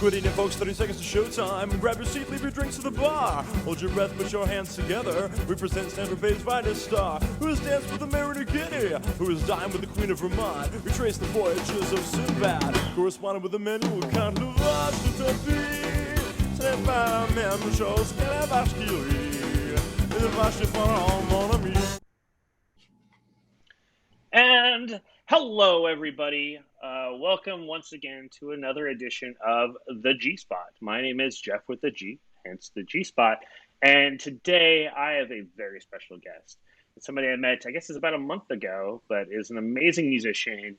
Quit eating, folks, 30 seconds to showtime. Grab your seat, leave your drinks to the bar. Hold your breath, put your hands together. We present Stanford Bay's finest star, who has danced with the Mariner Guinea, who has dined with the Queen of Vermont. We trace the voyages of Sinbad, corresponded with the men who can't live to tapis. C'est pas la même chose que la vache qui rit. Et la vache est fort, mon ami. And hello, everybody. Welcome once again to another edition of The G-Spot. My name is Geoff with the G, hence the G-Spot. And today I have a very special guest. It's somebody I met, I guess it's about a month ago, but is an amazing musician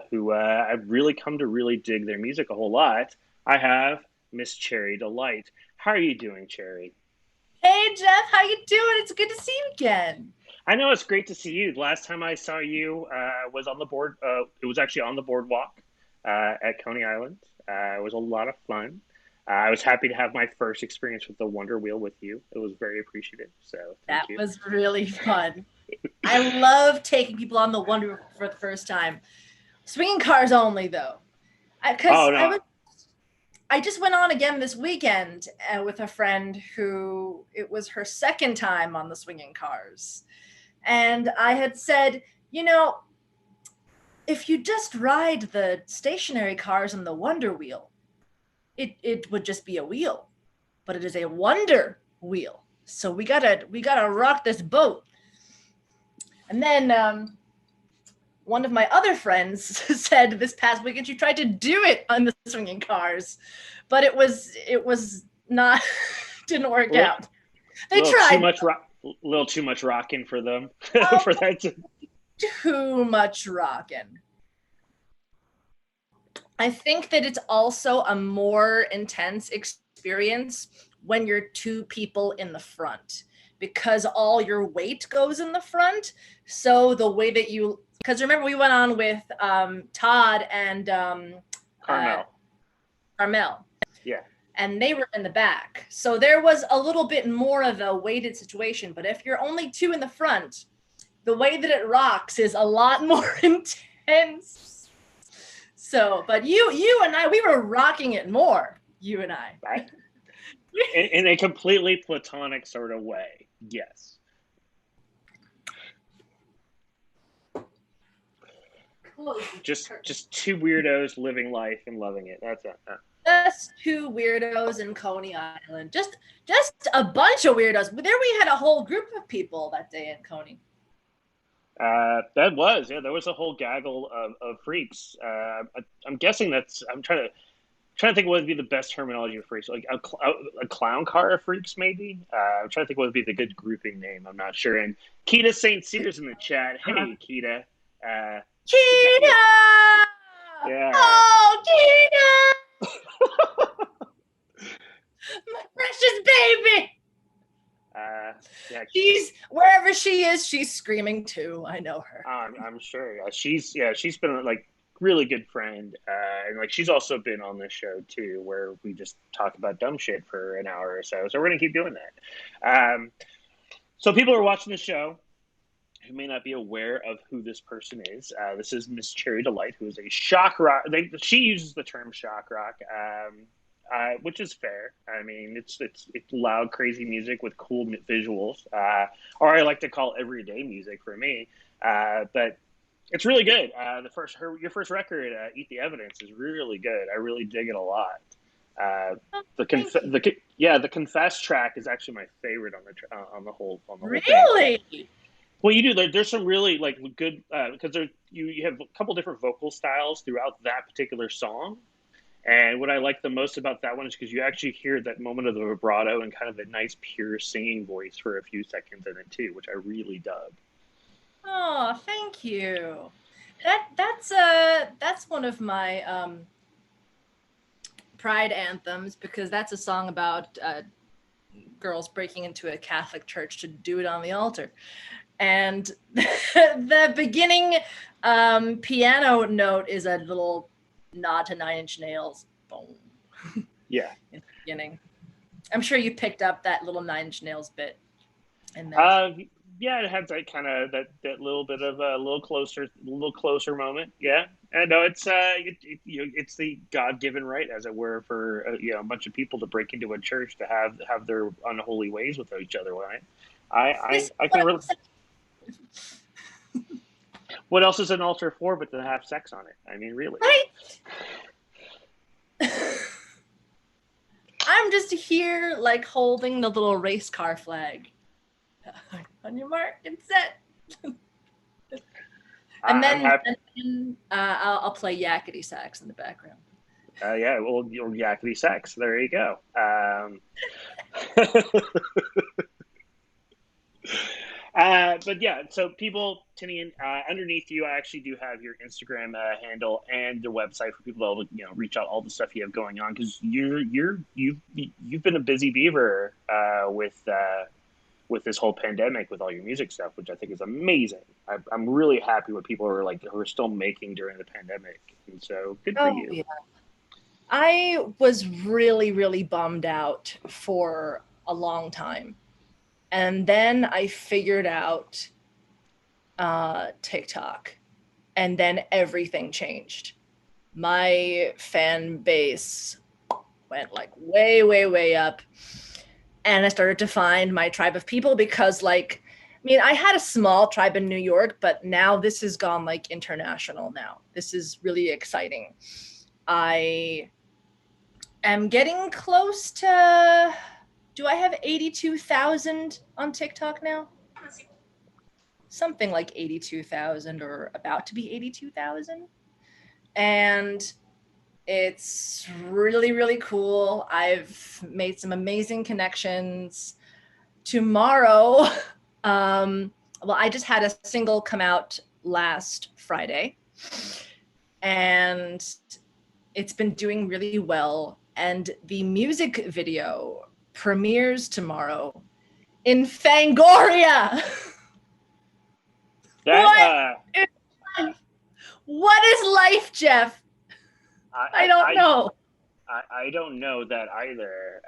who I've really come to really dig their music a whole lot. I have Miss Cherry Delight. How are you doing, Cherry? Hey, Geoff, how you doing? It's good to see you again. I know, it's great to see you. Last time I saw you was on the board. It was actually on the boardwalk at Coney Island. It was a lot of fun. I was happy to have my first experience with the Wonder Wheel with you. It was very appreciative. So thank you. That was really fun. I love taking people on the Wonder Wheel for the first time. Swinging cars only, though. I just went on again this weekend with a friend who it was her second time on the swinging cars. And I had said, you know, if you just ride the stationary cars on the Wonder Wheel, it would just be a wheel, but it is a wonder wheel. So we gotta rock this boat. And then one of my other friends said this past weekend she tried to do it on the swinging cars, but it was not didn't work out. They tried. A little too much rocking for them. For that too much rocking. I think that it's also a more intense experience when you're two people in the front, because all your weight goes in the front. So the way that because remember we went on with Todd and Carmel. Yeah. And they were in the back. So there was a little bit more of a weighted situation. But if you're only two in the front, the way that it rocks is a lot more intense. So, but you and I, we were rocking it more, you and I. Right. in a completely platonic sort of way. Yes. Just two weirdos living life and loving it. That's it. Just two weirdos in Coney Island. Just a bunch of weirdos. But there we had a whole group of people that day in Coney. There was a whole gaggle of freaks. I'm guessing I'm trying to think what would be the best terminology of freaks. Like a clown car of freaks, maybe. I'm trying to think what would be the good grouping name. I'm not sure. And Keita St. Cyr's in the chat. Hey, Keita. Keita! Yeah. Oh, Keita! My precious baby. Yeah. She's wherever she is, she's screaming too. I know her. I'm sure. She's been like really good friend, and like she's also been on this show too, where we just talk about dumb shit for an hour or so. So we're gonna keep doing that. So people are watching the show who may not be aware of who this person is. This is Miss Cherry Delight, who is a shock rock. She uses the term shock rock, which is fair. I mean, it's loud, crazy music with cool visuals, or I like to call everyday music for me. But it's really good. Your first record, "Eat the Evidence," is really good. I really dig it a lot. The Confess track is actually my favorite on the whole Really? Thing. Well, you do. There's some really like good because you have a couple different vocal styles throughout that particular song, and what I like the most about that one is because you actually hear that moment of the vibrato and kind of a nice pure singing voice for a few seconds in it too, which I really dug. Oh, thank you. That's one of my pride anthems, because that's a song about girls breaking into a Catholic church to do it on the altar. And the beginning piano note is a little nod to Nine Inch Nails. Boom. Yeah. In the beginning. I'm sure you picked up that little Nine Inch Nails bit in there. yeah, it had that kind of that little bit of a little closer moment. Yeah, and no, it's it's the God given right, as it were, for a bunch of people to break into a church to have their unholy ways with each other. Right? This is I can what really. What else is an altar for but to have sex on it? I mean, really. right. I'm just here like holding the little race car flag. On your mark and set. I'm happy. I'll play yakety sax in the background. Yeah, well, yakety sex. There you go. But yeah, so people, Tinian, underneath you, I actually do have your Instagram handle and the website for people to reach out all the stuff you have going on, because you've been a busy beaver with this whole pandemic with all your music stuff, which I think is amazing. I'm really happy what people are like who are still making during the pandemic, and so good for you. Yeah. I was really, really bummed out for a long time. And then I figured out TikTok. And then everything changed. My fan base went like way, way, way up. And I started to find my tribe of people because, like, I mean, I had a small tribe in New York, but now this has gone like international now. This is really exciting. I am getting close to, do I have 82,000 on TikTok now? Something like 82,000 or about to be 82,000. And it's really, really cool. I've made some amazing connections. Tomorrow, well, I just had a single come out last Friday, and it's been doing really well. And the music video premieres tomorrow in Fangoria. That, what is life, Geoff? I don't know. I don't know that either.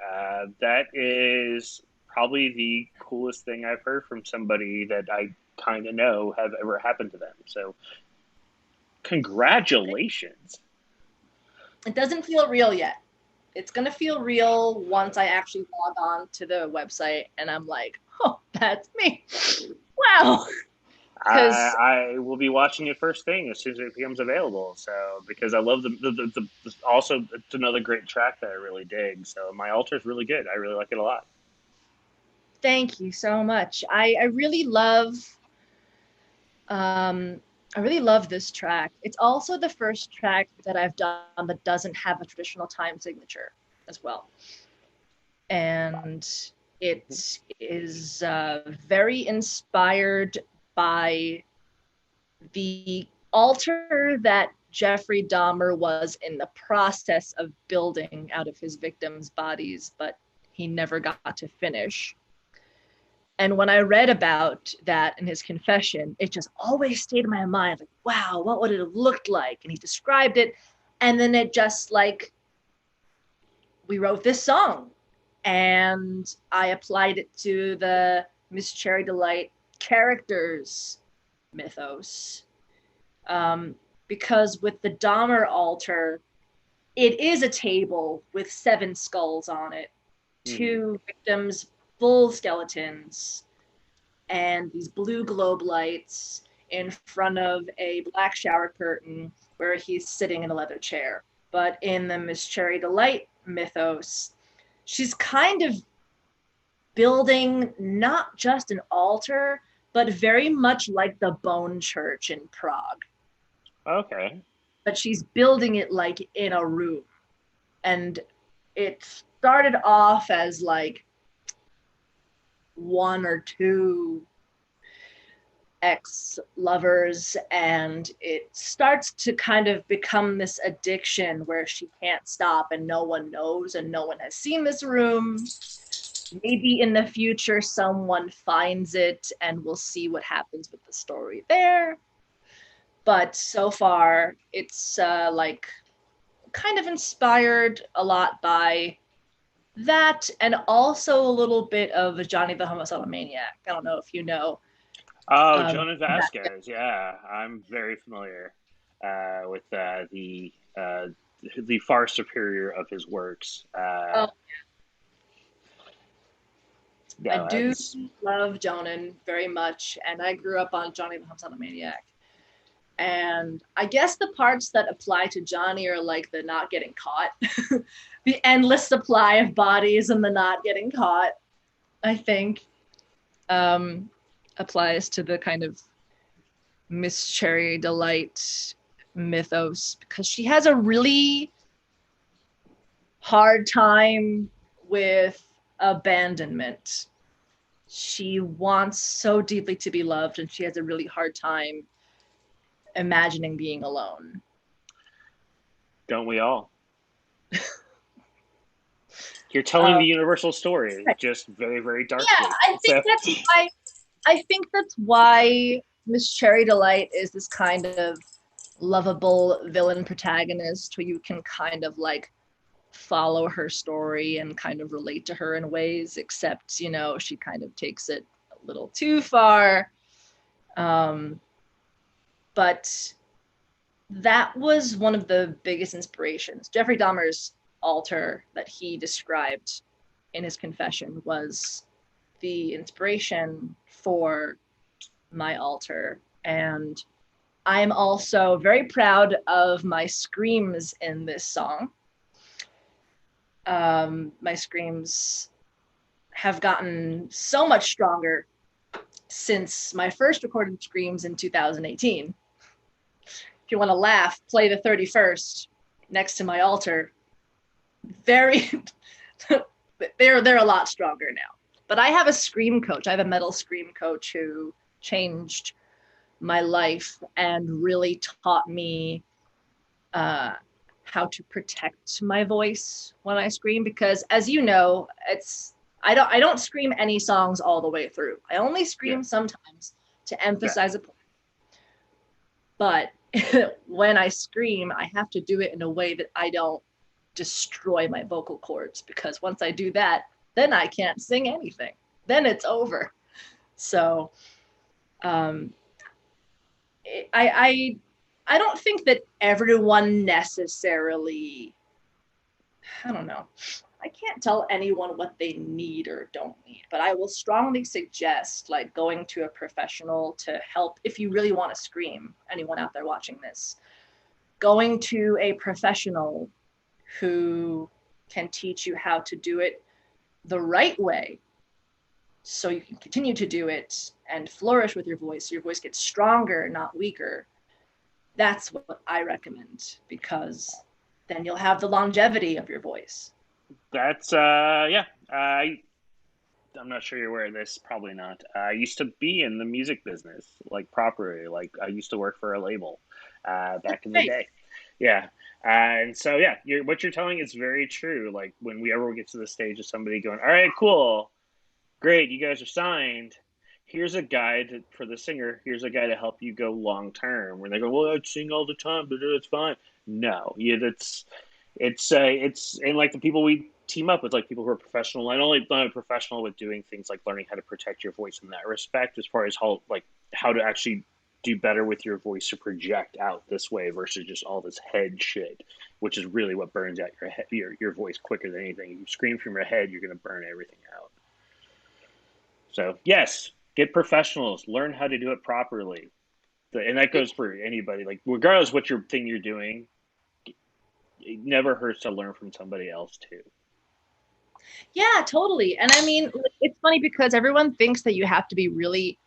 That is probably the coolest thing I've heard from somebody that I kind of know have ever happened to them. So, congratulations. It doesn't feel real yet. It's going to feel real once I actually log on to the website and I'm like, oh, that's me. Wow. I will be watching it first thing as soon as it becomes available. So, because I love the also, it's another great track that I really dig. So, My Altar is really good. I really like it a lot. Thank you so much. I really love this track. It's also the first track that I've done that doesn't have a traditional time signature as well. And it is very inspired by the altar that Jeffrey Dahmer was in the process of building out of his victims' bodies, but he never got to finish. And when I read about that in his confession, it just always stayed in my mind, like, wow, what would it have looked like? And he described it. And then it just like, we wrote this song. And I applied it to the Miss Cherry Delight characters mythos. Because with the Dahmer altar, it is a table with 7 skulls on it, 2 victims, full skeletons, and these blue globe lights in front of a black shower curtain where he's sitting in a leather chair. But in the Miss Cherry Delight mythos, she's kind of building not just an altar, but very much like the Bone Church in Prague. Okay. But she's building it like in a room. And it started off as like 1 or 2 ex-lovers, and it starts to kind of become this addiction where she can't stop and no one knows and no one has seen this room. Maybe in the future someone finds it and we'll see what happens with the story there. But so far it's like kind of inspired a lot by that, and also a little bit of Johnny the Homicidal Maniac. I don't know if you know, Oh, Um, Jonas Vasquez. Yeah, I'm very familiar with the far superior of his works. oh, I Yeah, do that's love Jonan very much, and I grew up on Johnny the Homicidal Maniac. And I guess the parts that apply to Johnny are like the not getting caught, the endless supply of bodies and the not getting caught, I think, um, applies to the kind of Miss Cherry Delight mythos, because she has a really hard time with abandonment. She wants so deeply to be loved, and she has a really hard time imagining being alone. don't we all? You're telling Um, the universal story, just very, very yeah, darkly. I think So, that's why. I think that's why Miss Cherry Delight is this kind of lovable villain protagonist who you can kind of like follow her story and kind of relate to her in ways, except, you know, she kind of takes it a little too far. Um, but that was one of the biggest inspirations. Jeffrey Dahmer's altar that he described in his confession was the inspiration for my altar. And I'm also very proud of my screams in this song. My screams have gotten so much stronger since my first recorded screams in 2018. If you want to laugh, play the 31st next to my altar. Very, they're a lot stronger now. But I have a scream coach. I have a metal scream coach who changed my life and really taught me how to protect my voice when I scream, because as you know, I don't scream any songs all the way through. I only scream yeah, sometimes to yeah, emphasize a point. But when I scream, I have to do it in a way that I don't destroy my vocal cords, because once I do that, then I can't sing anything. Then it's over. So um, I don't think that everyone necessarily, I don't know. I can't tell anyone what they need or don't need, but I will strongly suggest like going to a professional to help if you really want to scream. Anyone out there watching this, going to a professional who can teach you how to do it the right way so you can continue to do it and flourish with your voice. Your voice gets stronger, not weaker. That's what I recommend, because then you'll have the longevity of your voice. that's yeah. I'm not sure you're aware of this. Probably not. I used to be in the music business, like properly. Like I used to work for a label back in the Great. day. Yeah. And so yeah, what you're telling is very true. Like when we ever get to the stage of somebody going, "All right, cool, great, you guys are signed. Here's a guide for the singer. Here's a guy to help you go long term." When they go, "Well, I'd sing all the time, but it's fine." No, yeah, it's and like the people we team up with, like people who are professional, not only not professional with doing things like learning how to protect your voice in that respect, as far as how to actually do better with your voice to project out this way versus just all this head shit, which is really what burns out your voice quicker than anything. If you scream from your head, you're going to burn everything out. So yes, get professionals, learn how to do it properly, and that goes for anybody. Like regardless what your thing you're doing, it never hurts to learn from somebody else too. Yeah, totally. And I mean, it's funny because everyone thinks that you have to be really,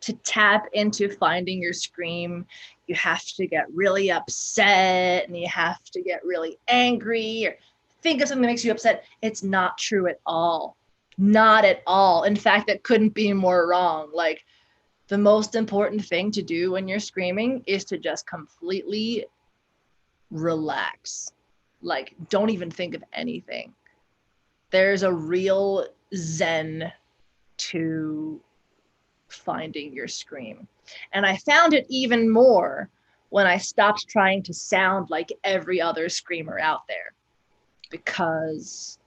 to tap into finding your scream, you have to get really upset and you have to get really angry or think of something that makes you upset. It's not true at all. Not at all. In fact, that couldn't be more wrong. Like, the most important thing to do when you're screaming is to just completely relax. Like, don't even think of anything. There's a real zen to finding your scream. And I found it even more when I stopped trying to sound like every other screamer out there. Because,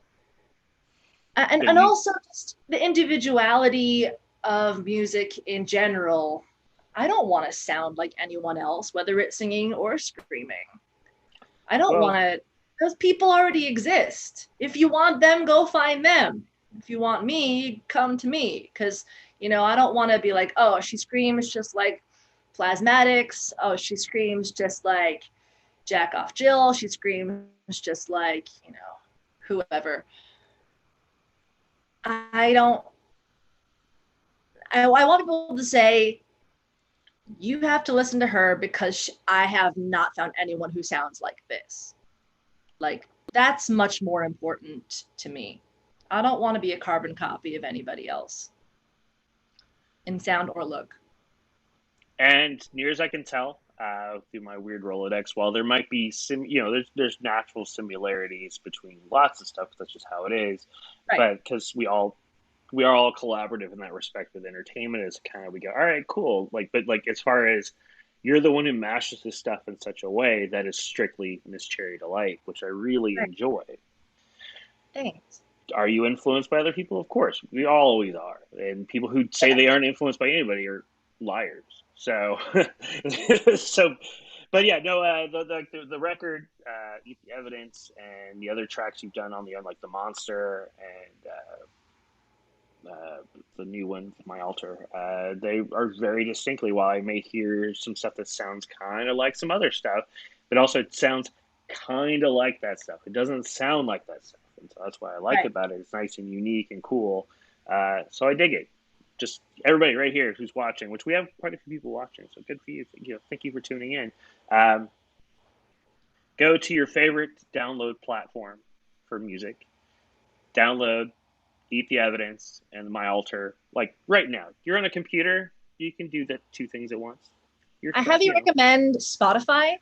and Then you also just the individuality of music in general, I don't want to sound like anyone else, whether it's singing or screaming. I don't want to, those people already exist. If you want them, go find them. If you want me, come to me. Because, you know, I don't want to be like, oh, she screams just like Plasmatics. Oh, she screams just like Jack Off Jill. She screams just like, you know, whoever. I want people to say, you have to listen to her because I have not found anyone who sounds like this. Like, that's much more important to me. I don't want to be a carbon copy of anybody else in sound or look. And near as I can tell, through my weird Rolodex, while there might be there's natural similarities between lots of stuff. That's just how it is. Right. But because we are all collaborative in that respect with entertainment, is kind of, we go, all right, cool. But as far as, you're the one who mashes this stuff in such a way that is strictly Miss Cherry Delight, which I really enjoy. Thanks. Are you influenced by other people? Of course, we always are. And people who say they aren't influenced by anybody are liars. So, but yeah, no, the record, Eat the Evidence, and the other tracks you've done on like the Monster and the new one, My Altar, they are very distinctly, while I may hear some stuff that sounds kind of like some other stuff, but also it sounds kind of like that stuff. It doesn't sound like that stuff. And so that's what I like about it. It's nice and unique and cool. So I dig it. Just everybody right here who's watching, which we have quite a few people watching, so good for you. Thank you for tuning in. Go to your favorite download platform for music. Download Eat the Evidence and My Altar. Like right now, you're on a computer, you can do the two things at once. I heavily recommend Spotify.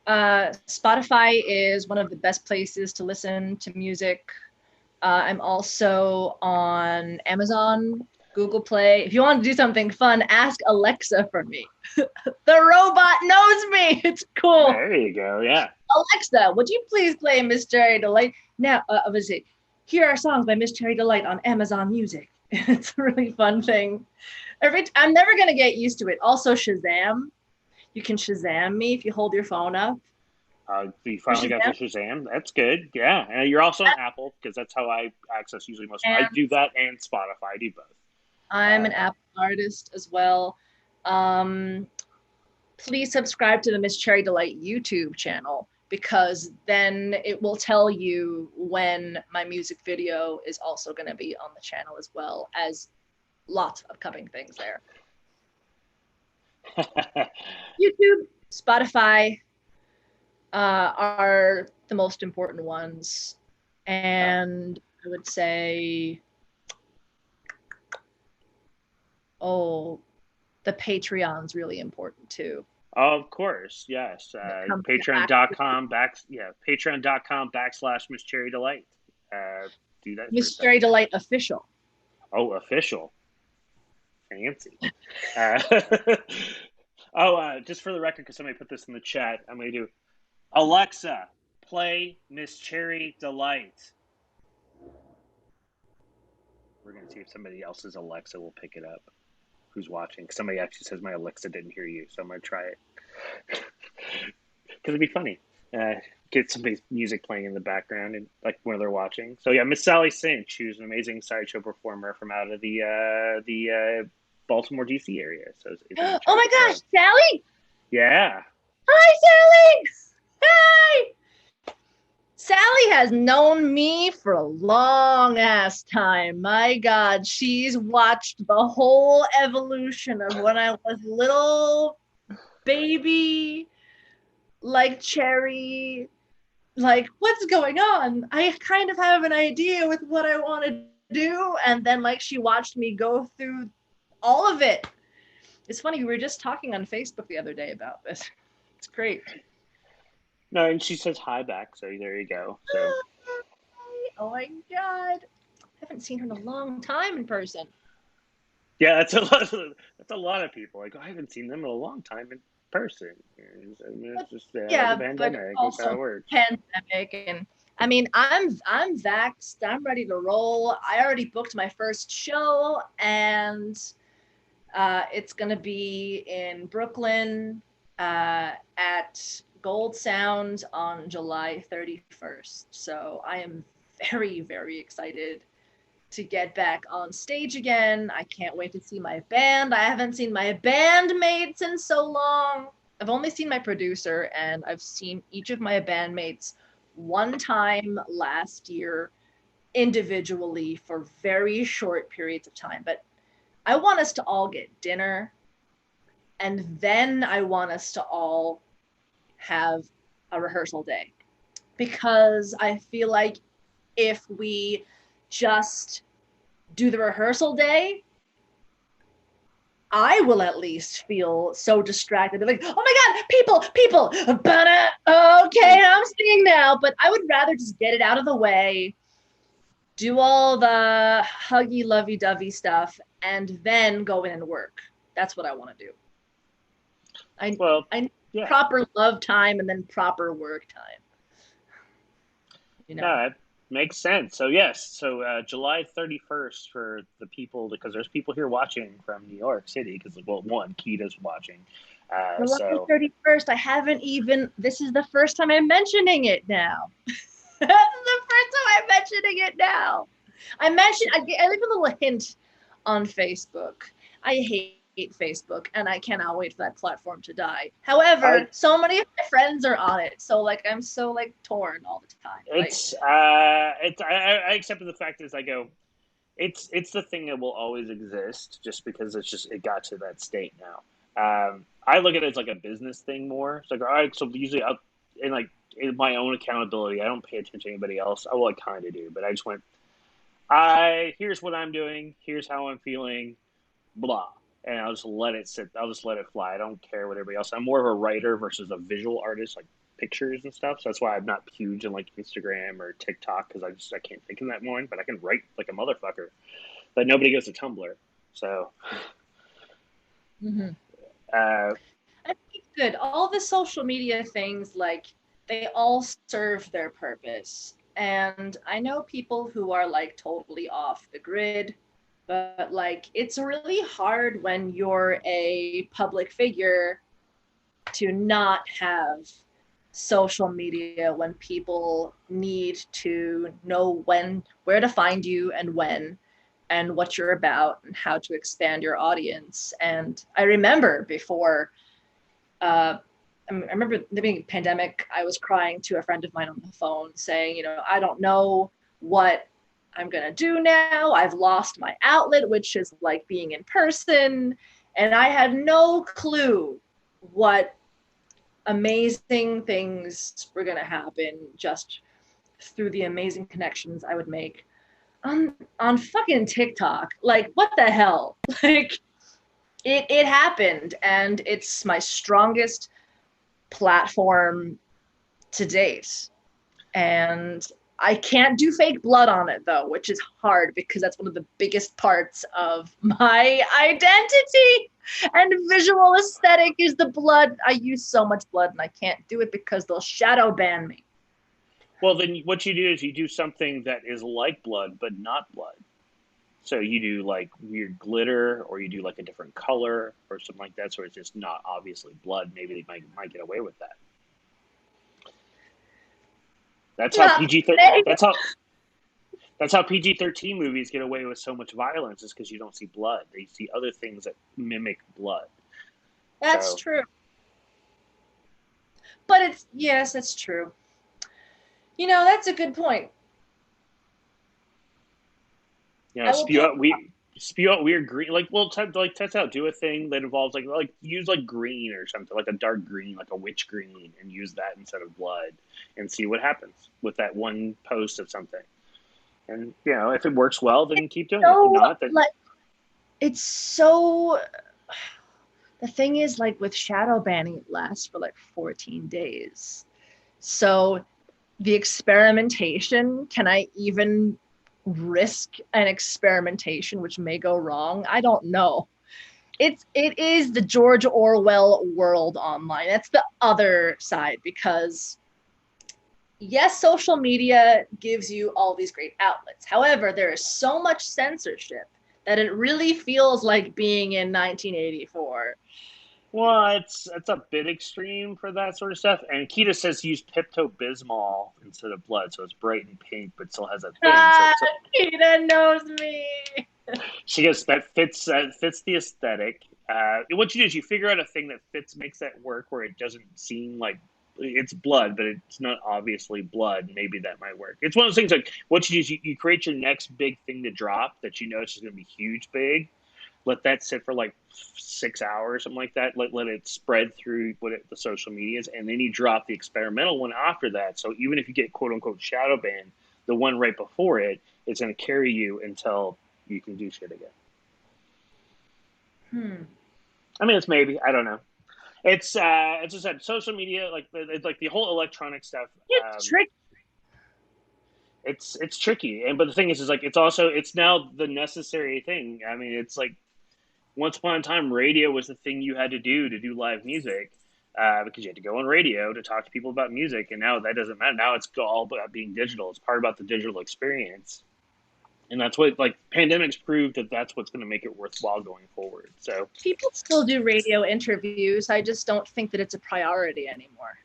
Spotify is one of the best places to listen to music. I'm also on Amazon, Google Play. If you want to do something fun, ask Alexa for me. The robot knows me. It's cool. There you go. Yeah. Alexa, would you please play Miss Cherry Delight? Now, obviously, here are songs by Miss Cherry Delight on Amazon Music. It's a really fun thing. I'm never going to get used to it. Also, Shazam. You can Shazam me if you hold your phone up. You finally got the Shazam. That's good. Yeah. And you're also on Apple, because that's how I access usually most. I do that and Spotify. I do both. I'm an Apple artist as well. Please subscribe to the Miss Cherry Delight YouTube channel, because then it will tell you when my music video is also going to be on the channel, as well as lots of upcoming things there. YouTube, Spotify are the most important ones. And I would say, the Patreon's really important too. Of course, yes. Patreon.com /Miss Cherry Delight. Do that. Miss Cherry Delight official. Oh, official. Fancy. Just for the record, because somebody put this in the chat, I'm going to do, Alexa, play Miss Cherry Delight. We're going to see if somebody else's Alexa will pick it up. Who's watching? Somebody actually says my Alexa didn't hear you, so I'm going to try it. Because it'd be funny. Get somebody's music playing in the background, and like when they're watching. So yeah, Miss Sally Cinch, who's an amazing sideshow performer from out of the Baltimore, D.C. area. So oh my gosh, Sally! Yeah. Hi, Sally! Hi! Sally has known me for a long ass time. My God, she's watched the whole evolution of when I was little baby, like Cherry. Like, what's going on? I kind of have an idea with what I want to do. And then, like, she watched me go through all of it. It's funny, we were just talking on Facebook the other day about this. It's great. No, and she says hi back, so there you go. So. Oh my God. I haven't seen her in a long time in person. Yeah, that's a lot of people. Like, I haven't seen them in a long time in person. It's just the pandemic. But also how it works. pandemic, and I mean, I'm vaxxed. I'm ready to roll. I already booked my first show, and it's gonna be in Brooklyn at Gold Sound on July 31st. So I am very, very excited to get back on stage again. I can't wait to see my band. I haven't seen my bandmates in so long. I've only seen my producer, and I've seen each of my bandmates one time last year individually for very short periods of time. But I want us to all get dinner, and then I want us to all have a rehearsal day, because I feel like if we just do the rehearsal day, I will at least feel so distracted. Like, oh my God, people, okay, I'm singing now. But I would rather just get it out of the way, do all the huggy, lovey-dovey stuff, and then go in and work. That's what I want to do. I Yeah. proper love time and then proper work time. You know? No, that makes sense. So yes, so July 31st for the people, because there's people here watching from New York City. Because well, one, Keita's watching. July 31st. I haven't even. This is the first time I'm mentioning it now. This is the first time I'm mentioning it now. I leave a little hint on Facebook. I hate Facebook, and I cannot wait for that platform to die. However, so many of my friends are on it, so like I'm so like torn all the time. I accepted the fact as I go. It's the thing that will always exist, just because it got to that state now. I look at it as like a business thing more. It's like, all right, so usually in my own accountability, I don't pay attention to anybody else. I kind of do, but I just went, here's what I'm doing, here's how I'm feeling, blah. And I'll just let it sit. I'll just let it fly. I don't care what everybody else. I'm more of a writer versus a visual artist, like pictures and stuff. So that's why I'm not huge in like Instagram or TikTok, because I can't think in that moment. But I can write like a motherfucker. But nobody goes to Tumblr, so. Mm-hmm. I think it's good. All the social media things, like, they all serve their purpose. And I know people who are like totally off the grid, but like it's really hard when you're a public figure to not have social media when people need to know where to find you and when, and what you're about and how to expand your audience. And I remember before, I remember the beginning of the pandemic, I was crying to a friend of mine on the phone saying, I don't know what I'm going to do now. I've lost my outlet, which is like being in person. And I had no clue what amazing things were going to happen just through the amazing connections I would make on fucking TikTok. Like, what the hell? Like, it happened, and it's my strongest platform to date. And I can't do fake blood on it though, which is hard because that's one of the biggest parts of my identity and visual aesthetic is the blood. I use so much blood and I can't do it because they'll shadow ban me. Well, then what you do is you do something that is like blood, but not blood. So you do like weird glitter, or you do like a different color or something like that. So it's just not obviously blood. Maybe they might get away with that. That's how PG-13. That's how PG-13 movies get away with so much violence, is because you don't see blood. They see other things that mimic blood. That's true. But yes, that's true. That's a good point. Spew out weird green. Like, well, test out. Do a thing that involves like use like green or something, like a dark green, like a witch green, and use that instead of blood, and see what happens with that one post of something. And if it works well, then keep doing it. If not, then it's so. The thing is, like with shadow banning, it lasts for like 14 days. So the experimentation, can I even risk an experimentation which may go wrong? I don't know. It is the George Orwell world online. That's the other side, because yes, social media gives you all these great outlets. However, there is so much censorship that it really feels like being in 1984. Well, it's a bit extreme for that sort of stuff. And Keita says use Pepto Bismol instead of blood, so it's bright and pink, but still has a thing. So Ah, it's Kita knows me. she goes that fits the aesthetic. What you do is you figure out a thing that fits, makes that work, where it doesn't seem like it's blood, but it's not obviously blood. Maybe that might work. It's one of those things like what you do is you create your next big thing to drop that you know is going to be huge, big. Let that sit for like 6 hours, something like that. Let it spread through the social medias, and then you drop the experimental one after that. So even if you get quote unquote shadow banned, the one right before it is going to carry you until you can do shit again. I mean, it's maybe, I don't know. It's just that social media, it's like the whole electronic stuff. It's tricky. It's tricky, and but the thing is like it's now the necessary thing. I mean, it's like once upon a time, radio was the thing you had to do live music, because you had to go on radio to talk to people about music, and now that doesn't matter. Now it's all about being digital. It's part about the digital experience, and that's what like pandemics proved that that's what's going to make it worthwhile going forward. So People still do radio interviews. I just don't think that it's a priority anymore.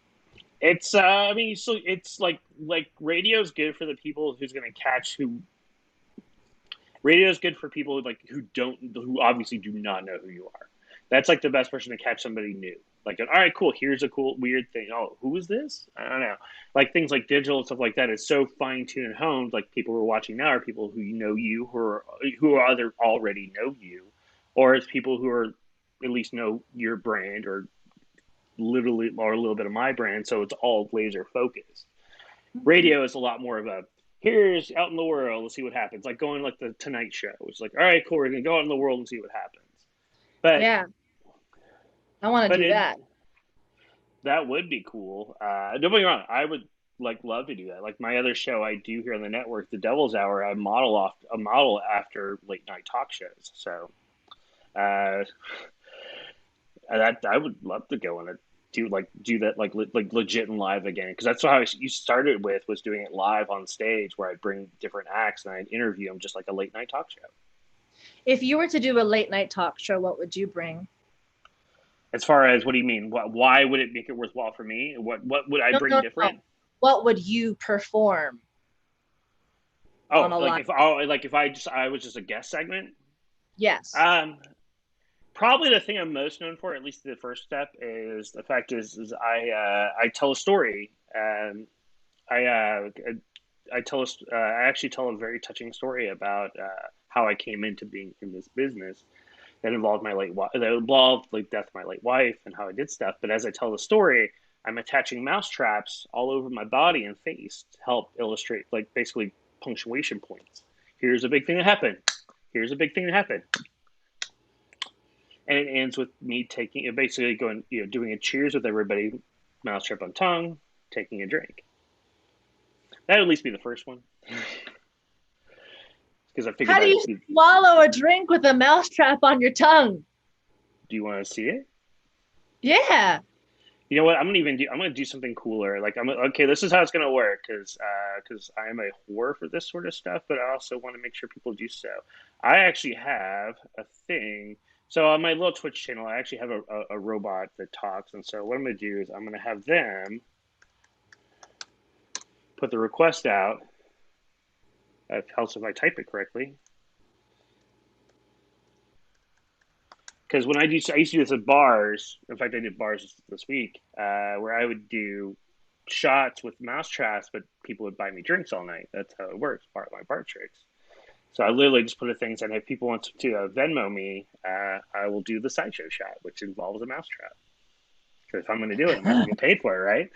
it's I mean, so it's like radio's good for the people who's going to catch who. Radio is good for people who obviously do not know who you are. That's like the best person to catch somebody new. Like, all right, cool. Here's a cool weird thing. Oh, who is this? I don't know. Like things like digital and stuff like that is so fine tuned and honed. Like people who are watching now are people who know you, who are either already know you, or it's people who are at least know your brand or literally or a little bit of my brand. So it's all laser focused. Radio is a lot more of a here's out in the world, let's see what happens. Like going like the Tonight Show. It's like, all right, cool, we're gonna go out in the world and see what happens. But Yeah, I want to do it that. that would be cool. Don't get me wrong, I would like love to do that. Like my other show I do here on the network, The Devil's Hour, I model after late night talk shows. So uh, that I would love to go on it. Do that like legit and live again because that's how you started with was doing it live on stage where I'd bring different acts and I'd interview them just like a late night talk show. If you were to do a late night talk show, what would you bring? As far as what do you mean? Why would it make it worthwhile for me? What would I No, bring no, different? no. What would you perform Oh, on a live? if I was just a guest segment. Yes. Um, Probably the thing I'm most known for, at least the first step, is the fact is I tell a story. I I actually tell a very touching story about how I came into being in this business that involved that involved like death of my late wife and how I did stuff. But as I tell the story, I'm attaching mouse traps all over my body and face to help illustrate like basically punctuation points. Here's a big thing that happened. Here's a big thing that happened. And it ends with me taking it, basically going, doing a cheers with everybody, mousetrap on tongue, taking a drink. That would at least be the first one. Because I figured How do you swallow a drink with a mousetrap on your tongue? Do you want to see it? Yeah. You know what? I'm gonna do something cooler. Like okay. This is how it's gonna work because I am a whore for this sort of stuff, but I also want to make sure people do so. I actually have a thing. So on my little Twitch channel, I actually have a robot that talks, and so what I'm gonna do is I'm gonna have them put the request out. It helps if I type it correctly. Because I used to do this at bars. In fact, I did bars this week, where I would do shots with mouse traps, but people would buy me drinks all night. That's how it works. Part of my bar tricks. So I literally just put a thing saying, if people want to Venmo me, I will do the sideshow shot, which involves a mouse trap. Because if I'm going to do it, I might as well get paid for it, right?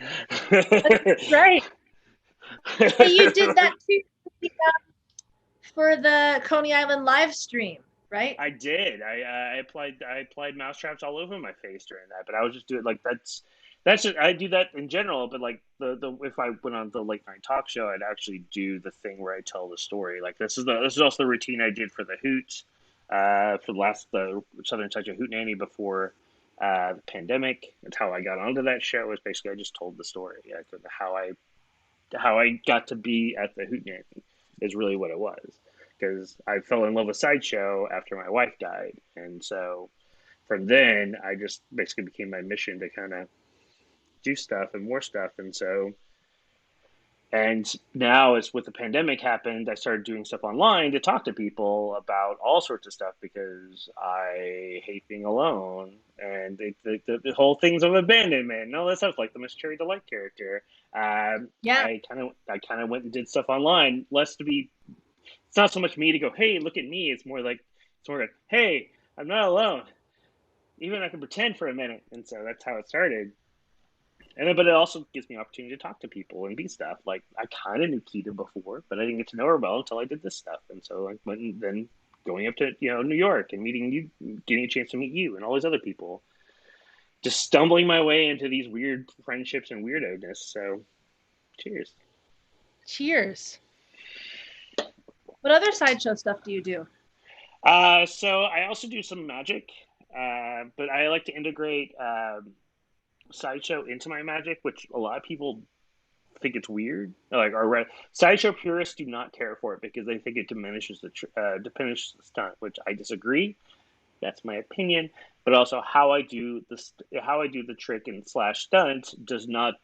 That's right. Hey, you did that too for the Coney Island live stream, right? I did. I applied mouse traps all over my face during that, but I was just doing like that's just, I do that in general. But like the if I went on the late night talk show, I'd actually do the thing where I tell the story. Like this is also the routine I did for the Hoots, for the Southern Touch of Hootenanny before the pandemic. That's how I got onto that show. Was basically I just told the story, how I I got to be at the Hootenanny is really what it was. Because I fell in love with Sideshow after my wife died. And so from then, I just basically became my mission to kind of do stuff and more stuff. And now, as with the pandemic happened, I started doing stuff online to talk to people about all sorts of stuff because I hate being alone. And the whole things of abandonment and all that stuff, like the Miss Cherry Delight character. Yeah. I kind of went and did stuff online, less to be. It's not so much me to go, hey, look at me. It's more like, hey, I'm not alone. Even I can pretend for a minute. And so that's how it started. And then, but it also gives me opportunity to talk to people and be stuff. Like I kind of knew Keita before, but I didn't get to know her well until I did this stuff. And so I went and then going up to New York and meeting you, getting a chance to meet you and all these other people, just stumbling my way into these weird friendships and weirdodness. So, cheers. Cheers. What other sideshow stuff do you do? So I also do some magic, but I like to integrate sideshow into my magic, which a lot of people think it's weird. Like, sideshow purists do not care for it because they think it diminishes diminishes the stunt, which I disagree. That's my opinion. But also, how I do the trick and slash stunt does not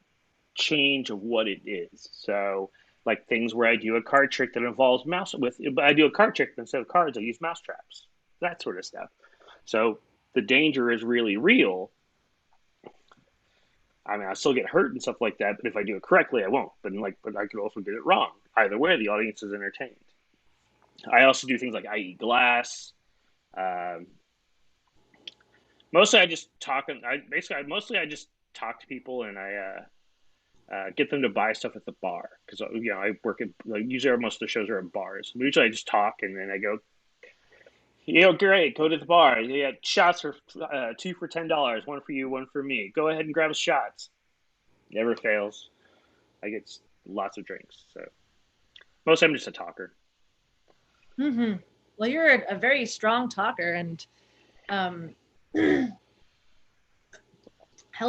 change what it is. So, like things where I do a card trick that involves but I do a card trick instead of cards. I use mouse traps, that sort of stuff. So the danger is really real. I mean, I still get hurt and stuff like that, but if I do it correctly, I won't. But I could also get it wrong. Either way, the audience is entertained. I also do things like I eat glass. Mostly, I just talk. Mostly I just talk to people and I get them to buy stuff at the bar because I work at usually most of the shows are at bars. Usually, I just talk and then I go, great. Go to the bar. You got shots for $2 for $10. One for you, one for me. Go ahead and grab shots. Never fails. I get lots of drinks. So mostly I'm just a talker. Mm-hmm. Well, you're a very strong talker and hell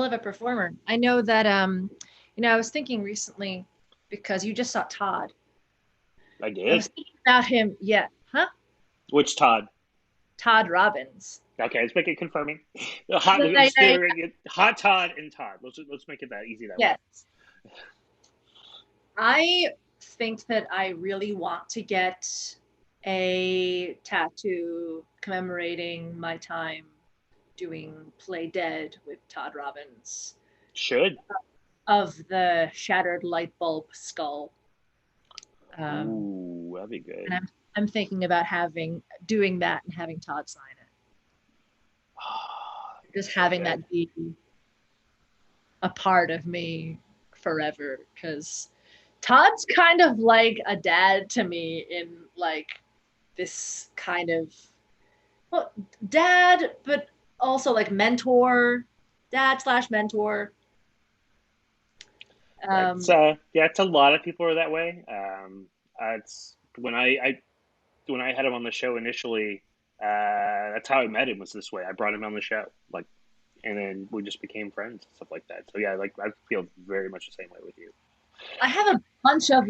of a performer. I know that I was thinking recently because you just saw Todd. I did. I was thinking about him. Yeah. Huh? Which Todd? Todd Robbins. Okay, let's make it confirming. Hot Todd and Todd. Let's make it that easy that yes. way. I think that I really want to get a tattoo commemorating my time doing Play Dead with Todd Robbins. Should. Of the shattered light bulb skull. Ooh, that'd be good. And I'm thinking about doing that and having Todd sign it. Just having that be a part of me forever, because Todd's kind of like a dad to me in like this kind of dad, but also like mentor, dad/mentor. It's a lot of people are that way. It's when I had him on the show initially. That's how I met him, was this way. I brought him on the show, and then we just became friends and stuff like that. So yeah, I feel very much the same way with you. I have a bunch of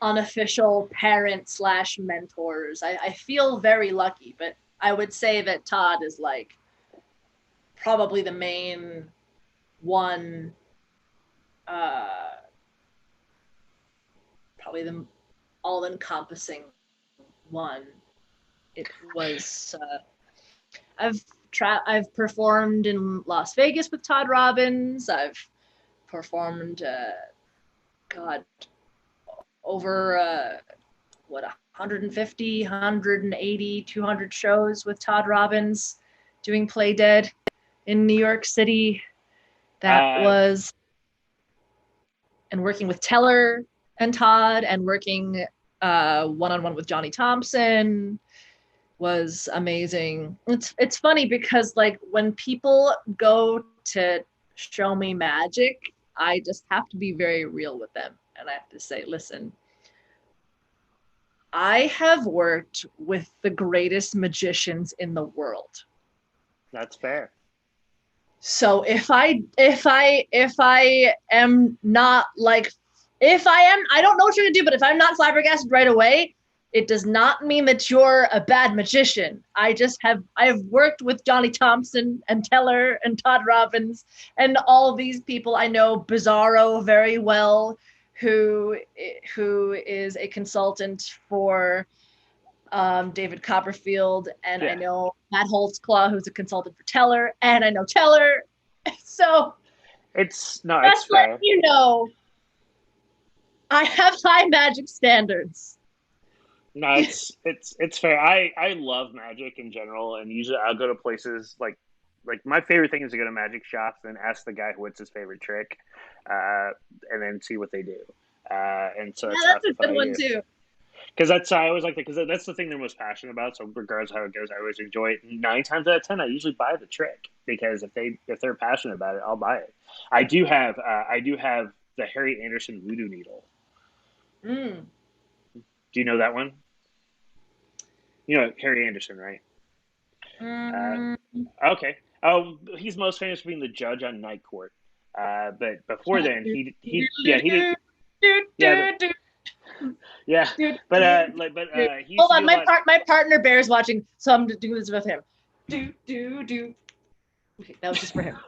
unofficial parent/mentors. I feel very lucky, but I would say that Todd is probably the main one. Probably the all-encompassing one. It was. I've performed in Las Vegas with Todd Robbins. I've performed, over 150, 180, 200 shows with Todd Robbins, doing Play Dead in New York City. That was, and working with Teller and Todd, and working one-on-one with Johnny Thompson was amazing. It's funny because when people go to show me magic, I just have to be very real with them, and I have to say, listen, I have worked with the greatest magicians in the world. That's fair. So if I am not If I am, I don't know what you're gonna do, but if I'm not flabbergasted right away, it does not mean that you're a bad magician. I have worked with Johnny Thompson and Teller and Todd Robbins and all these people. I know Bizarro very well, who is a consultant for David Copperfield, and I know Matt Holtzclaw, who's a consultant for Teller, and I know Teller. So it's just fair. let you know, I have high magic standards. No, it's fair. I love magic in general, and usually I'll go to places like my favorite thing is to go to magic shops and ask the guy what's his favorite trick, and then see what they do. And so that's a good one too. Because I always like that, because that's the thing they're most passionate about. So regardless of how it goes, I always enjoy it. 9 times out of 10, I usually buy the trick, because if they're passionate about it, I'll buy it. I do have the Harry Anderson voodoo needle. Mm. Do you know that one? You know Harry Anderson, right? Okay. Oh, he's most famous for being the judge on Night Court. But before then, he did. Yeah, but he used hold to on, do a lot. my partner Bear's watching, so I'm doing this with him. Do. Okay, that was just for him.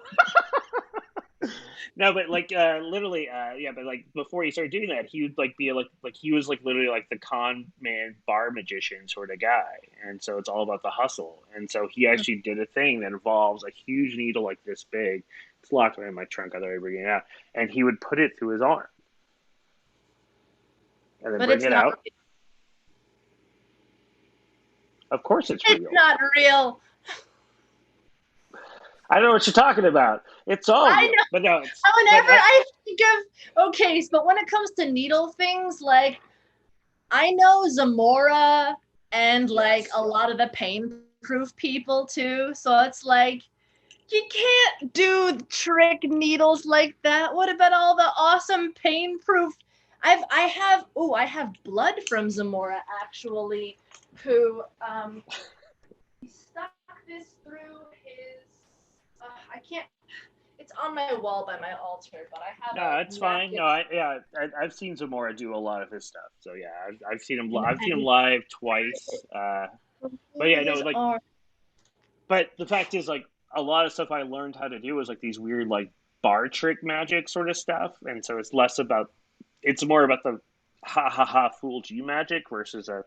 No, but literally, but before he started doing that, he would be he was literally the con man bar magician sort of guy, and so it's all about the hustle. And so he actually did a thing that involves a huge needle like this big. It's locked away in my trunk. I thought I'd bring it out, and he would put it through his arm, and then bring it out. Of course, it's real. It's not real. I don't know what you're talking about. It's all real, but no. I think of but when it comes to needle things, I know Zamora and a lot of the pain-proof people too. So it's you can't do trick needles like that. What about all the awesome pain-proof? I have blood from Zamora actually, who he stuck this through his. I can't. It's on my wall by my altar, but I have. No, it's fine. No, I've seen Zamora do a lot of his stuff. So yeah, I've seen him. I've seen him live twice. But yeah, no, But the fact is, a lot of stuff I learned how to do was these weird bar trick magic sort of stuff, and so it's more about the ha ha ha fooled you magic versus a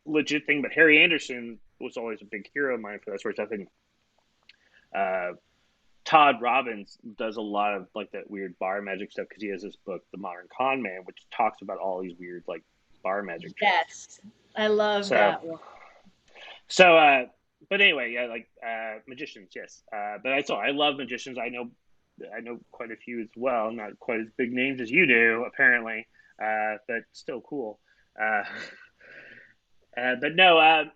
legit thing. But Harry Anderson was always a big hero of mine for that sort of stuff. And Todd Robbins does a lot of that weird bar magic stuff, because he has this book, The Modern Con Man, which talks about all these weird bar magic tricks. Yes, I love that one. So, but anyway, yeah, magicians, yes. But I love magicians. I know quite a few as well. Not quite as big names as you do, apparently, but still cool. But no.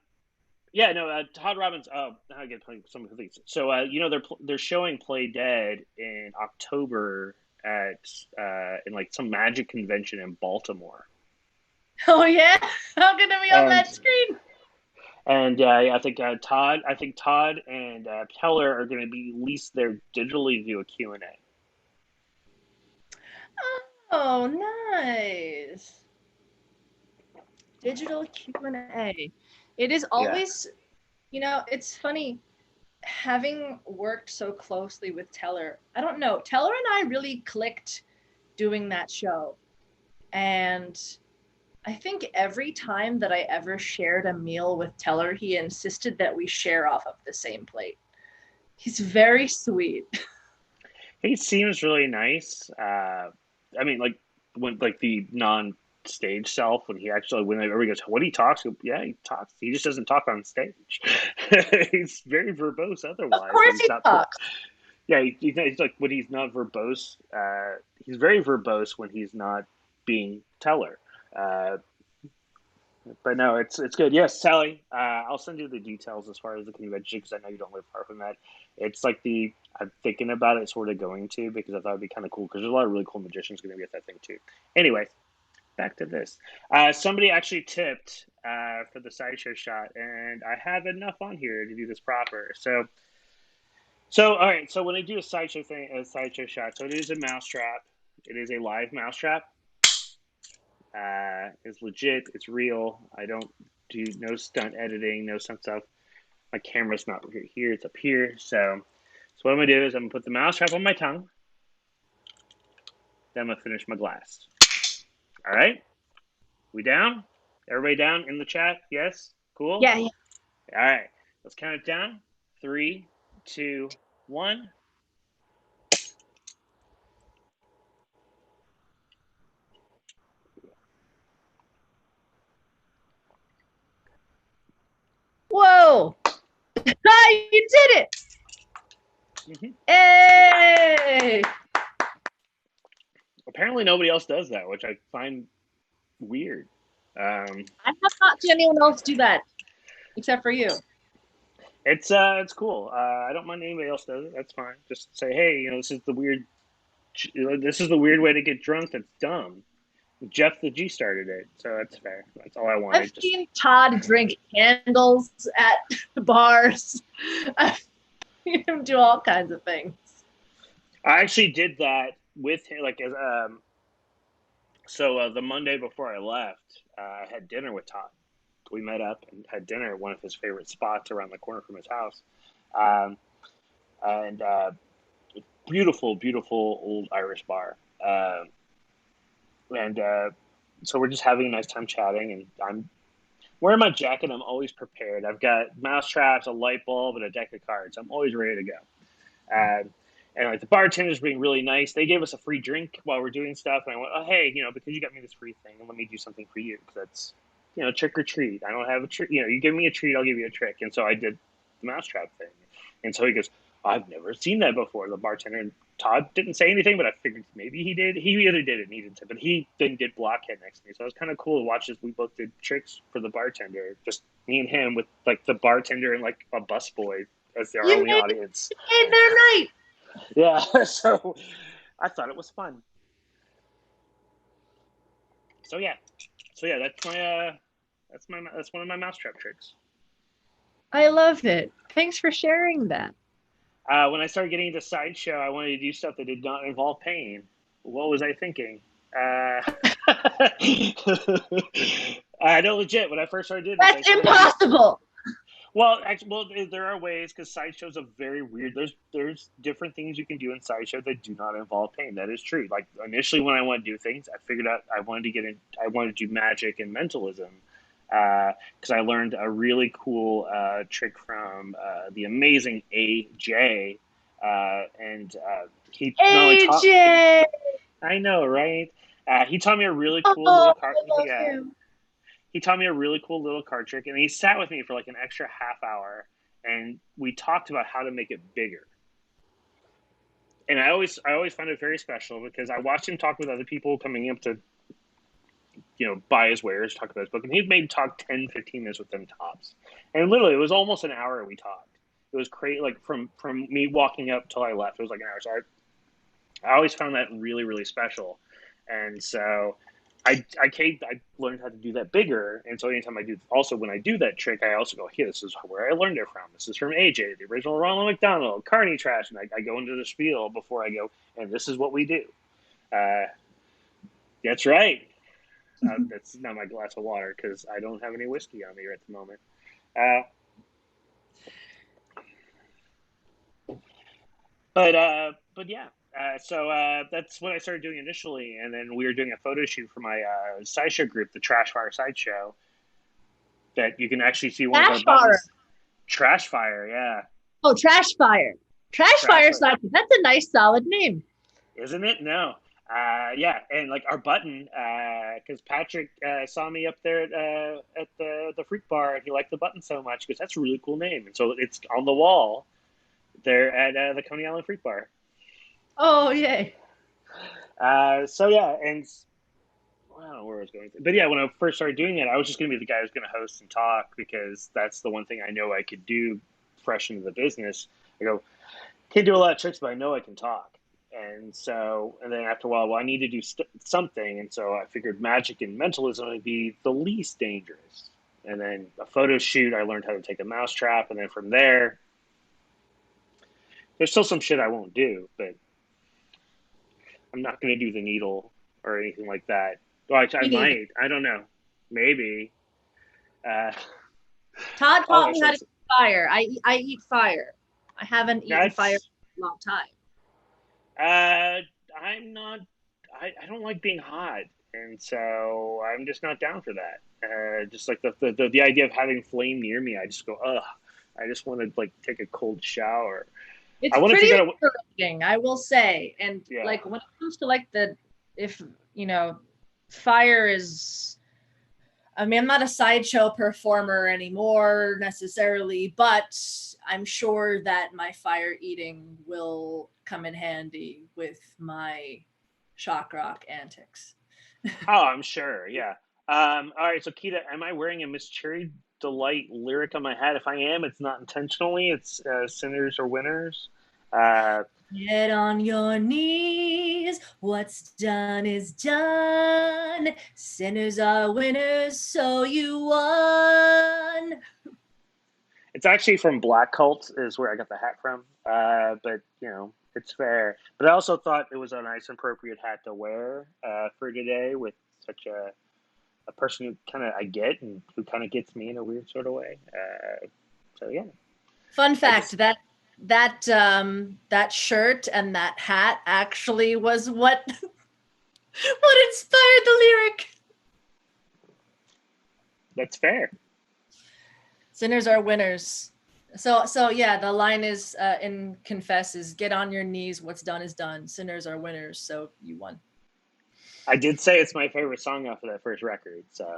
Yeah, no. Todd Robbins. Now I get some of these. So, they're showing Play Dead in October at in some magic convention in Baltimore. Oh yeah, how can it be on that screen? And I think Todd and Teller are going to be leased there digitally to do a Q&A. Oh, nice. Digital Q&A. It is always, it's funny, having worked so closely with Teller. I don't know, Teller and I really clicked doing that show. And I think every time that I ever shared a meal with Teller, he insisted that we share off of the same plate. He's very sweet. He seems really nice. I mean, when the non-stage self, when he actually, when everybody goes, what he talks, yeah, he talks. He just doesn't talk on stage. He's very verbose otherwise. Of course he talks. Yeah, he's when he's not verbose. He's very verbose when he's not being Teller. But no, it's good. Yes, Sally, I'll send you the details as far as the convention, because I know you don't live far from that. It's I'm thinking about it sort of going to, because I thought it'd be kind of cool, because there's a lot of really cool magicians going to be at that thing too. Anyway, back to this. Somebody actually tipped for the sideshow shot, and I have enough on here to do this proper. So all right. So when I do a sideshow shot, so it is a mousetrap. It is a live mousetrap. is legit. It's real. I don't do no stunt editing, no stunt stuff. My camera's not here. It's up here. So what I'm going to do is I'm going to put the mousetrap on my tongue. Then I'm going to finish my glass. All right? We down? Everybody down in the chat? Yes? Cool? Yeah. All right. Let's count it down. 3, 2, 1. Whoa! You did it! Mm-hmm. Hey! Apparently nobody else does that, which I find weird. I have not seen anyone else do that except for you. It's cool. I don't mind anybody else does it. That's fine. Just say, hey, this is the weird way to get drunk. That's dumb. Geoff the G started it, so that's fair. That's all I wanted. I've seen Todd drink candles at bars. I've seen him do all kinds of things. I actually did that with him, the Monday before I left, I had dinner with Todd. We met up and had dinner at one of his favorite spots around the corner from his house. And beautiful, beautiful old Irish bar. So we're just having a nice time chatting, and I'm wearing my jacket. I'm always prepared. I've got mouse traps, a light bulb, and a deck of cards. I'm always ready to go. And like the bartender's being really nice. They gave us a free drink while we're doing stuff, and I went, "Oh, hey, because you got me this free thing, and let me do something for you, because that's trick or treat. I don't have a treat. You give me a treat, I'll give you a trick." And so I did the mousetrap thing. And so he goes, "I've never seen that before." The bartender, and Todd didn't say anything, but I figured maybe he did. He either did it, needed to, but he then did blockhead next to me. So it was kind of cool to watch as we both did tricks for the bartender, just me and him with like the bartender and like a busboy as our only audience. You made their night. Yeah, so I thought it was fun. So yeah, that's one of my mousetrap tricks. I love it. Thanks for sharing that. When I started getting into sideshow, I wanted to do stuff that did not involve pain. What was I thinking? I know, legit. When I first started doing this, that's impossible. Well, there are ways, because sideshows are very weird. There's different things you can do in sideshow that do not involve pain. That is true. Like initially, when I wanted to do things, I figured out I wanted to do magic and mentalism, because I learned a really cool trick from the amazing AJ, and he not only taught. I know, right? He taught me a really cool little card. Yeah. He taught me a really cool little card trick, and he sat with me for like an extra half hour, and we talked about how to make it bigger. And I always find it very special, because I watched him talk with other people coming up to, buy his wares, talk about his book, and he'd maybe talk 10, 15 minutes with them tops. And literally, it was almost an hour we talked. It was crazy, like from me walking up till I left, it was like an hour. So I always found that really, really special. And so I learned how to do that bigger, and so anytime when I do that trick, I also go, "Here, this is where I learned it from. This is from AJ, the original Ronald McDonald, Carney Trash," and I go into the spiel before I go, and this is what we do. That's right. That's not my glass of water, because I don't have any whiskey on me at the moment. But yeah. So that's what I started doing initially, and then we were doing a photo shoot for my sideshow group, the Trash Fire Sideshow, that you can actually see one of our buttons. Trash Fire, yeah. Oh, Trash Fire. Trash Fire Sideshow. That's a nice, solid name. Isn't it? No. Yeah, and like our button, because Patrick saw me up there at the Freak Bar, and he liked the button so much, because that's a really cool name. And so it's on the wall there at the Coney Island Freak Bar. Oh, yay. So yeah, and I don't know where I was going. But yeah, when I first started doing it, I was just going to be the guy who's going to host and talk, because that's the one thing I know I could do fresh into the business. I go, can't do a lot of tricks, but I know I can talk. And then after a while, I need to do something. And so I figured magic and mentalism would be the least dangerous. And then a photo shoot, I learned how to take a mousetrap. And then from there, there's still some shit I won't do, but I'm not going to do the needle or anything like that. Well, I Me neither. might. I don't know. Maybe. Uh, Todd oh, taught me how to eat fire. I eat fire. I haven't eaten fire that's. in a long time. I'm not. I don't like being hot, and so I'm just not down for that. Just like the idea of having flame near me, I just go, ugh. I just want to like take a cold shower. I It's want to pretty figure out. liberating, I will say. And Yeah. like when it comes to like the if you know, fire is I mean, I'm not a sideshow performer anymore necessarily, but I'm sure that my fire eating will come in handy with my shock rock antics. Oh, I'm sure. Yeah. All right. So, Kita, am I wearing a Miss Cherry Delight lyric on my hat? If I am, it's not intentionally. It's sinners or winners. Uh, Get on your knees. What's done is done. Sinners are winners, so you won. it's actually from Black Cult, is where I got the hat from. But it's fair. But I also thought it was a nice, appropriate hat to wear for today with such a person who kind of I get and who kind of gets me in a weird sort of way. So yeah, Fun I fact just that shirt and that hat actually was what what inspired the lyric. that's fair. Sinners are winners. So yeah, the line is in Confess is get on your knees. What's done is done. Sinners are winners, so you won. I did say it's my favorite song off of that first record. So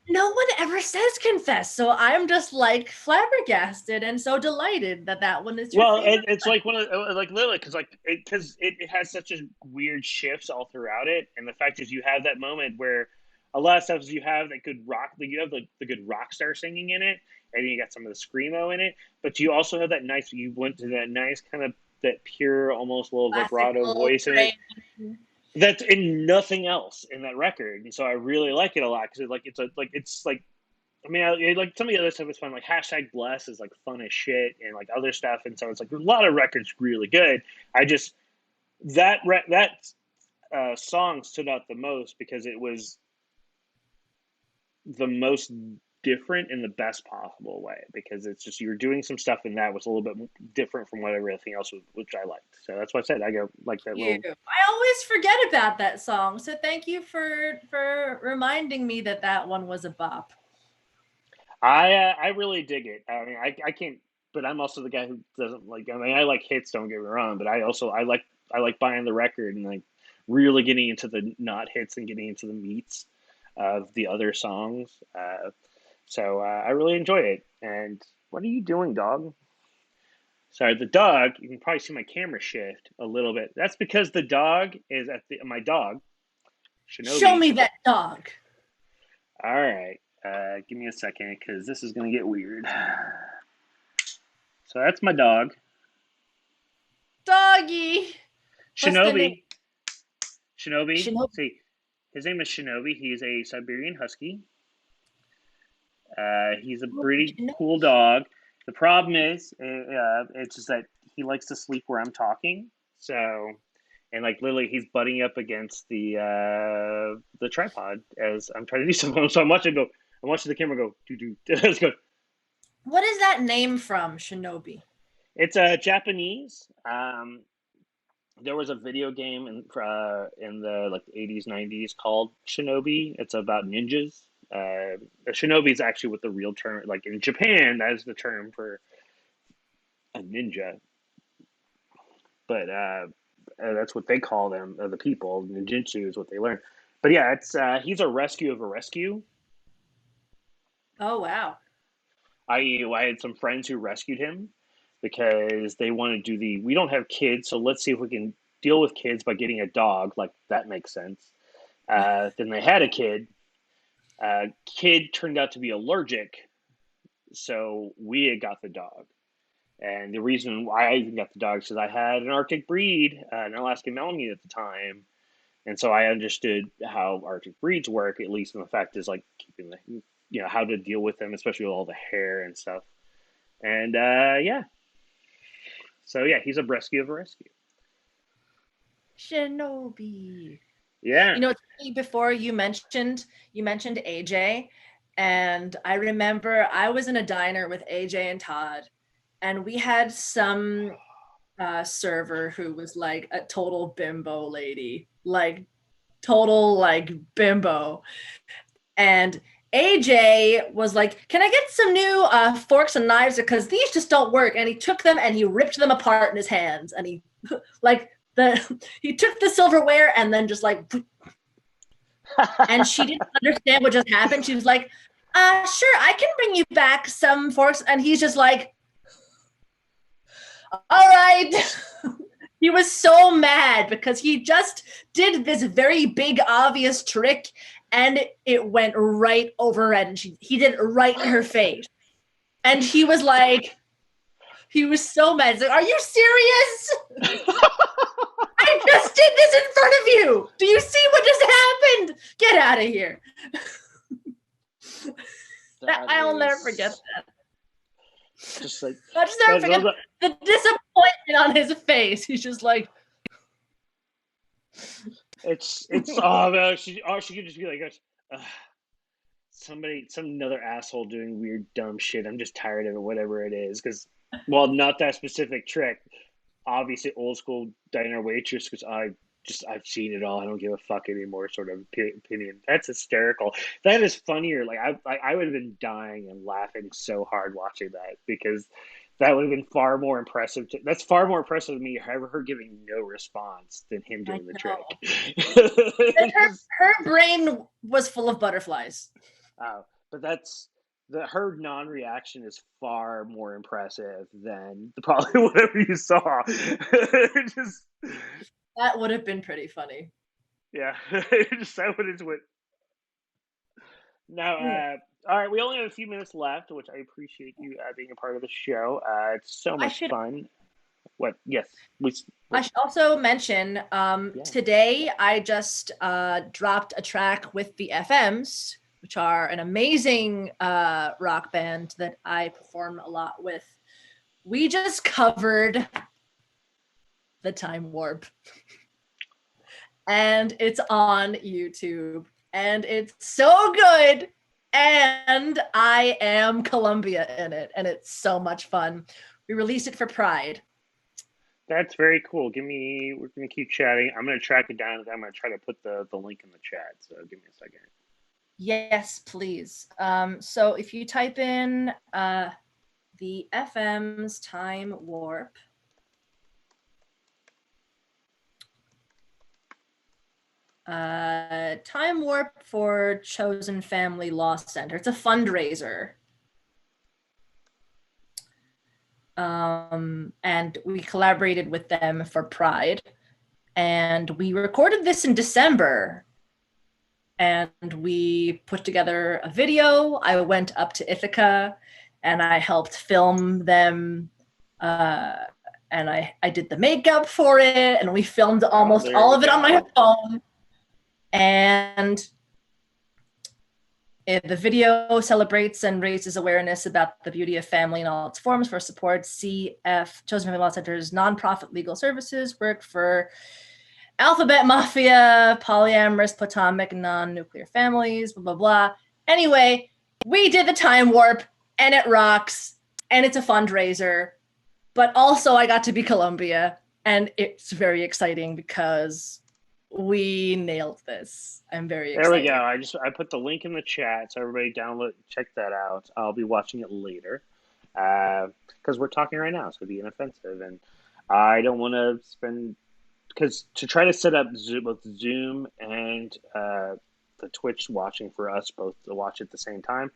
No one ever says Confess, so I'm just like flabbergasted and so delighted that that one is your well, favorite. it's like one of like literally because it has such a weird shifts all throughout it, and the fact is you have that moment where a lot of stuff you have that good rock, like you have the good rock star singing in it, and you got some of the screamo in it, but you also have that nice you went to that nice kind of that pure almost little vibrato Classical voice in it train. that's in nothing else in that record, and so I really like it a lot because it's like I mean, like some of the other stuff is fun. Like hashtag bless is like fun as shit, and like other stuff. And so it's like a lot of records really good. I just that song stood out the most because it was the most different in the best possible way. Because it's just you were doing some stuff in that was a little bit different from what everything else was, which I liked. So that's why I said I go like that You. little. I always forget about that song, so thank you for reminding me that that one was a bop. I really dig it. I mean, I can't, but I'm also the guy who doesn't like. I mean, I like hits. Don't get me wrong, but I like buying the record and like really getting into the not hits and getting into the meats of the other songs. So I really enjoy it. And what are you doing, dog? Sorry, the dog. You can probably see my camera shift a little bit. That's because the dog is at the my dog, Show Shinobi. me that dog. All right, give me a second because this is gonna get weird. So that's my dog, Doggy. What's the name? Shinobi. Shinobi. Shinobi. See, his name is Shinobi. He's a Siberian Husky. He's a pretty cool dog. The problem is, it's just that he likes to sleep where I'm talking. So, and like literally, he's butting up against the tripod as I'm trying to do something. So I'm watching the camera go, do do. Let's go. What is that name from, Shinobi? It's Japanese. There was a video game in the like 80s 90s called Shinobi. It's about ninjas. A shinobi is actually what the real term like in Japan that is the term for a ninja, but that's what they call them the people. Ninjutsu is what they learn. But yeah, it's he's a rescue of a rescue. Oh wow. I had some friends who rescued him because they want to do the we don't have kids, so let's see if we can deal with kids by getting a dog. Like that makes sense. Then they had a kid. Kid turned out to be allergic, so we had got the dog. And the reason why I even got the dog is because I had an Arctic breed, an Alaskan Malamute at the time, and so I understood how Arctic breeds work. At least in the fact is like keeping the how to deal with them, especially with all the hair and stuff. And yeah, so yeah, he's a rescue of a rescue. Shinobi. Yeah. You know, it's funny, before you mentioned AJ, and I remember I was in a diner with AJ and Todd, and we had some server who was like a total bimbo lady, like total like bimbo. And AJ was like, "Can I get some new forks and knives because these just don't work?" And he took them and he ripped them apart in his hands, and he like he took the silverware and then just like, and she didn't understand what just happened. She was like, sure, I can bring you back some forks." And he's just like, "All right." He was so mad because he just did this very big, obvious trick and it went right over it. And he did it right in her face. And he was like, he was so mad. He's like, "Are you serious? I just did this in front of you. Do you see what just happened? Get out of here." I'll never forget that. Just like, I'll just never forget the disappointment on his face. He's just like, it's oh man, she could just be like, some another asshole doing weird dumb shit. I'm just tired of it, whatever it is. Because, well, not that specific trick. Obviously, old school diner waitress. Because I've seen it all. I don't give a fuck anymore. Sort of opinion. That's hysterical. That is funnier. Like I would have been dying and laughing so hard watching that because that would have been far more impressive. That's far more impressive to me. Her giving no response than him I doing the know. And trick. her brain was full of butterflies. But that's her non-reaction is far more impressive than probably whatever you saw. Just That would have been pretty funny. yeah, just that what it's what. Now, Hmm. all right, we only have a few minutes left, which I appreciate you being a part of the show. It's so I much should fun. What? Yes, I should also mention yeah. today I just dropped a track with the FMs, which are an amazing rock band that I perform a lot with. We just covered the Time Warp, and it's on YouTube, and it's so good. And I am Columbia in it, and it's so much fun. We released it for Pride. That's very cool. We're gonna keep chatting. I'm gonna track it down. I'm gonna try to put the link in the chat. So give me a second. Yes, please. So if you type in the FM's Time Warp, Time Warp for Chosen Family Law Center. It's a fundraiser. And we collaborated with them for Pride. And we recorded this in December. And we put together a video. I went up to Ithaca and I helped film them. And I did the makeup for it. And we filmed almost all of it on my phone. And the video celebrates and raises awareness about the beauty of family in all its forms for support. CF, Chosen Family Law Center's nonprofit legal services work for alphabet mafia, polyamorous, platonic, non-nuclear families, blah, blah, blah. Anyway, we did the Time Warp, and it rocks, and it's a fundraiser. But also, I got to be Columbia, and it's very exciting because we nailed this. I'm very excited. There we go. I put the link in the chat, so everybody check that out. I'll be watching it later because we're talking right now, so it'd be inoffensive, and I don't want to spend because to try to set up both Zoom and the Twitch watching for us both to watch at the same time,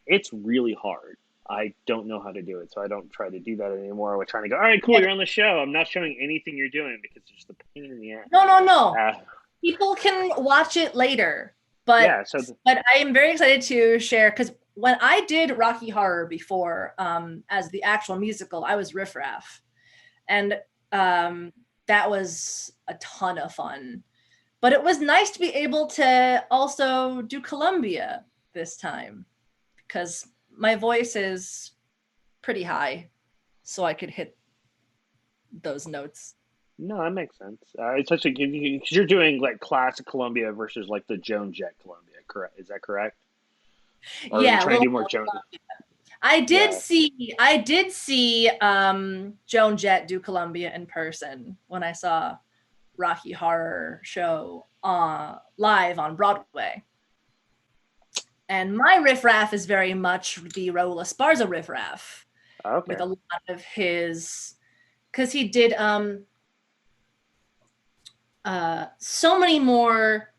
it's really hard. I don't know how to do it, so I don't try to do that anymore. We're trying to go, all right, cool, you're on the show. I'm not showing anything you're doing because it's just a pain in the ass. No. People can watch it later, but yeah, but I am very excited to share because when I did Rocky Horror before, as the actual musical, I was Riff Raff, and that was a ton of fun. But it was nice to be able to also do Columbia this time because my voice is pretty high, so I could hit those notes. No, that makes sense. Especially because you're doing like classic Columbia versus like the Joan Jett Columbia, correct? Is that correct? Or are you Yeah, trying to little do more Joan? Yeah. I did see Joan Jett do Columbia in person when I saw Rocky Horror Show live on Broadway. And my riffraff is very much the Raul Esparza riffraff Okay. with a lot of his, because he did so many more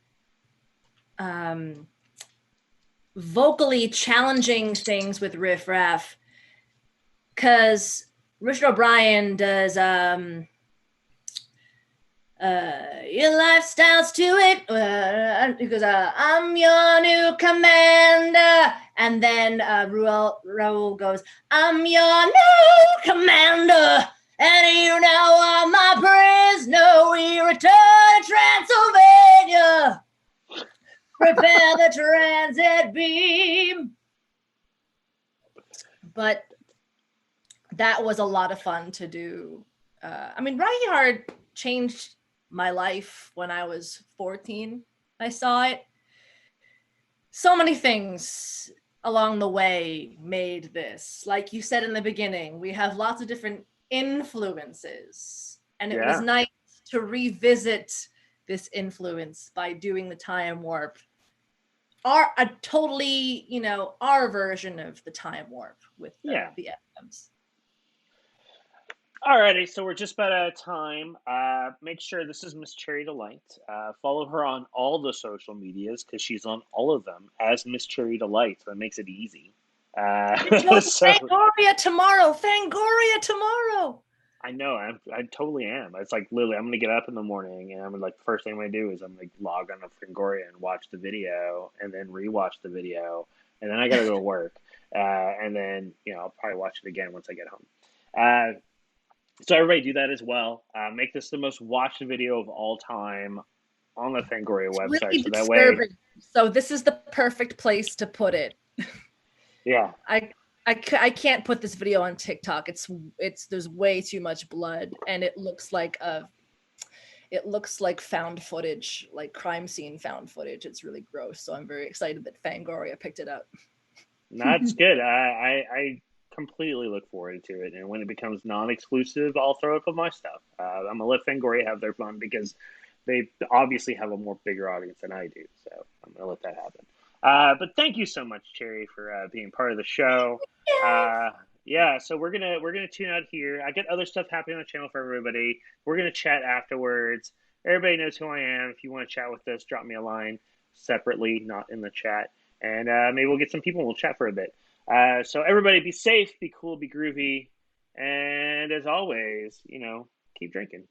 vocally challenging things with riffraff, because Richard O'Brien does your lifestyle's to it. He goes, I'm your new commander. And then Raul goes, I'm your new commander. And you now are my prisoner. We return to Transylvania. Prepare the transit beam. But that was a lot of fun to do. I mean, Rocky Horror changed my life when I was 14. I saw it. So many things along the way made this. Like you said in the beginning, we have lots of different influences. And it was Yeah. nice to revisit this influence by doing the time warp. A totally, our version of the time warp with Yeah. the FMs. Alrighty, so we're just about out of time. Make sure this is Miss Cherry Delight. Follow her on all the social medias because she's on all of them as Miss Cherry Delight. So that makes it easy. It's going to So Fangoria tomorrow. Fangoria tomorrow. I know I totally am. It's like literally, I'm gonna get up in the morning and I'm like the first thing I'm gonna do is I'm gonna log on to Fangoria and watch the video and then rewatch the video and then I gotta go to work and then I'll probably watch it again once I get home. So everybody do that as well. Make this the most watched video of all time on the Fangoria website. Really So that disturbing. way, So this is the perfect place to put it. yeah, I can't put this video on TikTok. It's there's way too much blood and it looks like found footage, like crime scene found footage. It's really gross. So I'm very excited that Fangoria picked it up. that's good. I completely look forward to it. And when it becomes non-exclusive, I'll throw up my stuff. I'm gonna let Fangoria have their fun because they obviously have a more bigger audience than I do. So I'm gonna let that happen. But thank you so much, Cherry, for being part of the show. Yeah, so we're gonna tune out here. I got other stuff happening on the channel for everybody. We're gonna chat afterwards. Everybody knows who I am. If you want to chat with us, drop me a line separately, not in the chat, and maybe we'll get some people and we'll chat for a bit. So everybody, be safe, be cool, be groovy, and as always, keep drinking.